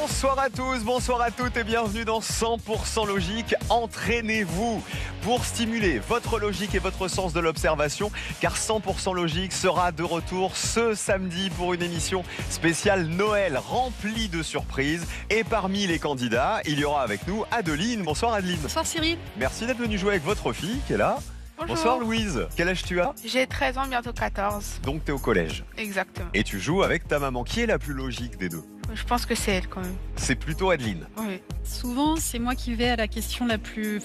Bonsoir à tous, bonsoir à toutes et bienvenue dans 100% Logique. Entraînez-vous pour stimuler votre logique et votre sens de l'observation, car 100% Logique sera de retour ce samedi pour une émission spéciale Noël remplie de surprises. Et parmi les candidats, il y aura avec nous Adeline. Bonsoir Adeline. Bonsoir Cyril. Merci d'être venue jouer avec votre fille qui est là. Bonjour. Bonsoir Louise. Quel âge tu as? J'ai 13 ans, bientôt 14. Donc tu es au collège. Exactement. Et tu joues avec ta maman. Qui est la plus logique des deux? Je pense que c'est elle quand même. C'est plutôt Adeline. Oui. Souvent, c'est moi qui vais à la question la plus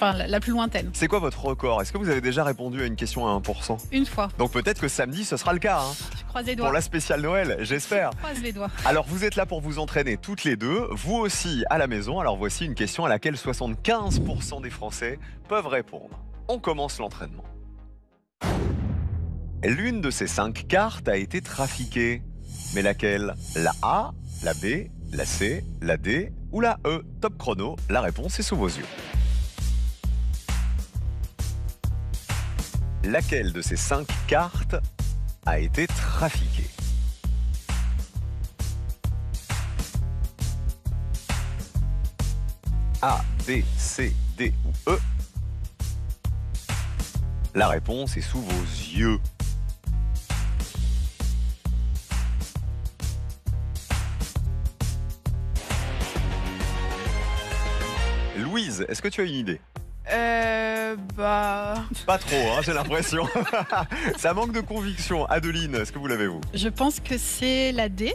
lointaine. C'est quoi votre record? Est-ce que vous avez déjà répondu à une question à 1%? Une fois. Donc peut-être que samedi, ce sera le cas. Hein, Je croise les doigts. pour la spéciale Noël, j'espère. Je croise les doigts. Alors vous êtes là pour vous entraîner toutes les deux, vous aussi à la maison. Alors voici une question à laquelle 75% des Français peuvent répondre. On commence l'entraînement. L'une de ces 5 cartes a été trafiquée. Mais laquelle? La A, la B, la C, la D ou la E? Top chrono, la réponse est sous vos yeux. Laquelle de ces 5 cartes a été trafiquée? A, B, C, D ou E? La réponse est sous vos yeux. Louise, est-ce que tu as une idée? Pas trop, hein, j'ai l'impression. Ça manque de conviction. Adeline, est-ce que vous l'avez vous? Je pense que c'est la D.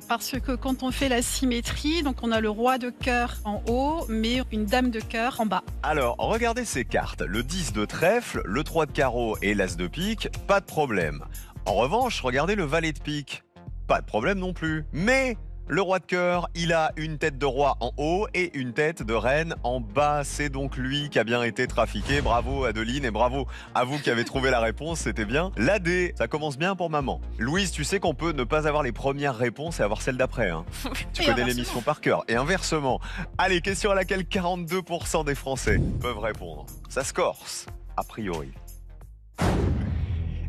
Parce que quand on fait la symétrie, donc on a le roi de cœur en haut, mais une dame de cœur en bas. Alors, regardez ces cartes. Le 10 de trèfle, le 3 de carreau et l'as de pique, pas de problème. En revanche, regardez le valet de pique. Pas de problème non plus. Mais le roi de cœur, il a une tête de roi en haut et une tête de reine en bas. C'est donc lui qui a bien été trafiqué. Bravo Adeline et bravo à vous qui avez trouvé la réponse, c'était bien. La D, ça commence bien pour maman. Louise, tu sais qu'on peut ne pas avoir les premières réponses et avoir celles d'après. Hein. Tu connais l'émission par cœur. Et inversement. Allez, question à laquelle 42% des Français peuvent répondre. Ça se corse, a priori.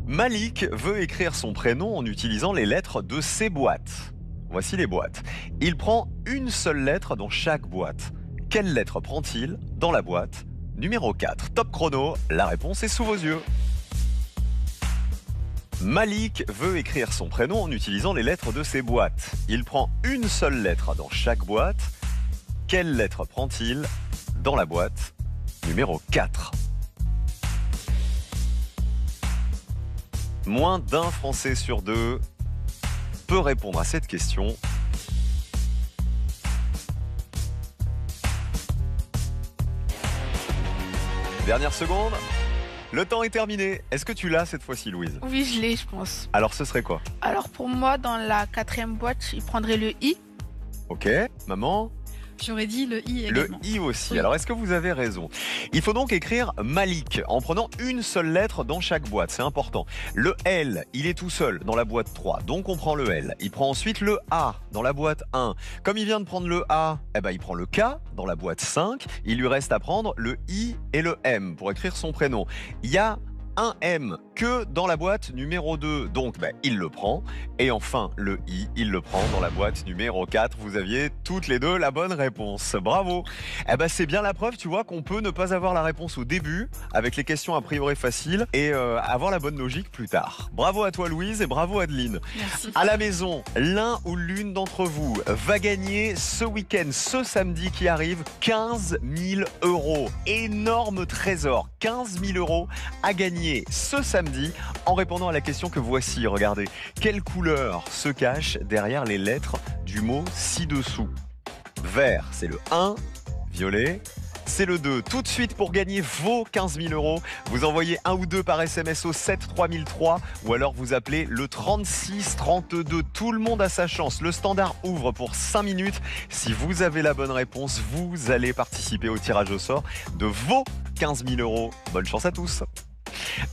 Malik veut écrire son prénom en utilisant les lettres de ses boîtes. Voici les boîtes. Il prend une seule lettre dans chaque boîte. Quelle lettre prend-il dans la boîte numéro 4? Top chrono, la réponse est sous vos yeux. Malik veut écrire son prénom en utilisant les lettres de ses boîtes. Il prend une seule lettre dans chaque boîte. Quelle lettre prend-il dans la boîte numéro 4? Moins d'un Français sur deux peut répondre à cette question. Dernière seconde. Le temps est terminé. Est-ce que tu l'as cette fois-ci, Louise? Oui, je l'ai, je pense. Alors ce serait quoi? Alors pour moi, dans la 4e boîte, il prendrait le I. Ok, maman? J'aurais dit le I Le également. I aussi. Oui. Alors, est-ce que vous avez raison? Il faut donc écrire Malik en prenant une seule lettre dans chaque boîte. C'est important. Le L, il est tout seul dans la boîte 3. Donc, on prend le L. Il prend ensuite le A dans la boîte 1. Comme il vient de prendre le A, eh ben, il prend le K dans la boîte 5. Il lui reste à prendre le I et le M pour écrire son prénom. Il y a un M que dans la boîte numéro 2. Donc, il le prend. Et enfin, le I, il le prend dans la boîte numéro 4. Vous aviez toutes les deux la bonne réponse. Bravo. Eh ben, c'est bien la preuve, tu vois, qu'on peut ne pas avoir la réponse au début avec les questions a priori faciles et avoir la bonne logique plus tard. Bravo à toi, Louise, et bravo, Adeline. Merci. À la maison, l'un ou l'une d'entre vous va gagner ce week-end, ce samedi qui arrive, 15 000 €. Énorme trésor, 15 000 € à gagner ce samedi en répondant à la question que voici. Regardez, quelle couleur se cache derrière les lettres du mot ci-dessous? Vert, c'est le 1, violet, c'est le 2. Tout de suite, pour gagner vos 15 000 €, vous envoyez 1 ou 2 par SMS au 7 3003 ou alors vous appelez le 36 32. Tout le monde a sa chance. Le standard ouvre pour 5 minutes. Si vous avez la bonne réponse, vous allez participer au tirage au sort de vos 15 000 €. Bonne chance à tous.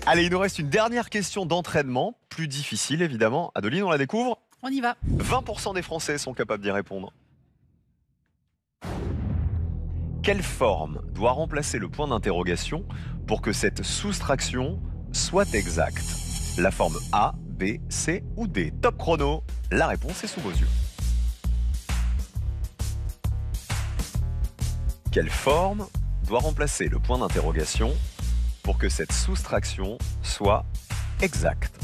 Allez, il nous reste une dernière question d'entraînement, plus difficile évidemment. Adeline, on la découvre? On y va. 20% des Français sont capables d'y répondre. Quelle forme doit remplacer le point d'interrogation pour que cette soustraction soit exacte? La forme A, B, C ou D? Top chrono, la réponse est sous vos yeux. Quelle forme doit remplacer le point d'interrogation pour que cette soustraction soit exacte?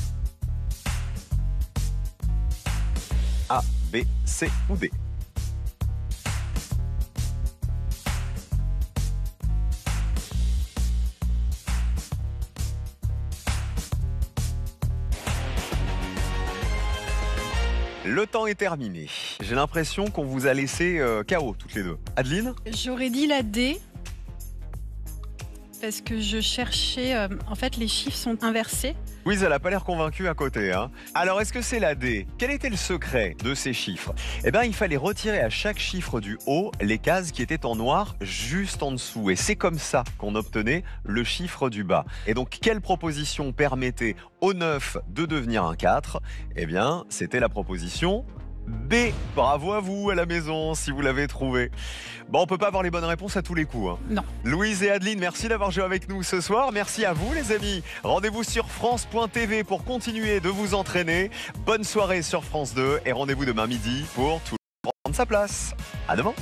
A, B, C ou D? Le temps est terminé. J'ai l'impression qu'on vous a laissé KO toutes les deux. Adeline? J'aurais dit la D. Parce que je cherchais... en fait, les chiffres sont inversés. Oui, elle n'a pas l'air convaincue à côté. Hein. Alors, est-ce que c'est la D? Quel était le secret de ces chiffres? Eh bien, il fallait retirer à chaque chiffre du haut les cases qui étaient en noir juste en dessous. Et c'est comme ça qu'on obtenait le chiffre du bas. Et donc, quelle proposition permettait au 9 de devenir un 4? Eh bien, c'était la proposition B. Bravo à vous à la maison si vous l'avez trouvé. Bon, on peut pas avoir les bonnes réponses à tous les coups. Hein. Non. Louise et Adeline, merci d'avoir joué avec nous ce soir. Merci à vous les amis. Rendez-vous sur France.tv pour continuer de vous entraîner. Bonne soirée sur France 2 et rendez-vous demain midi pour tout prendre sa place. À demain.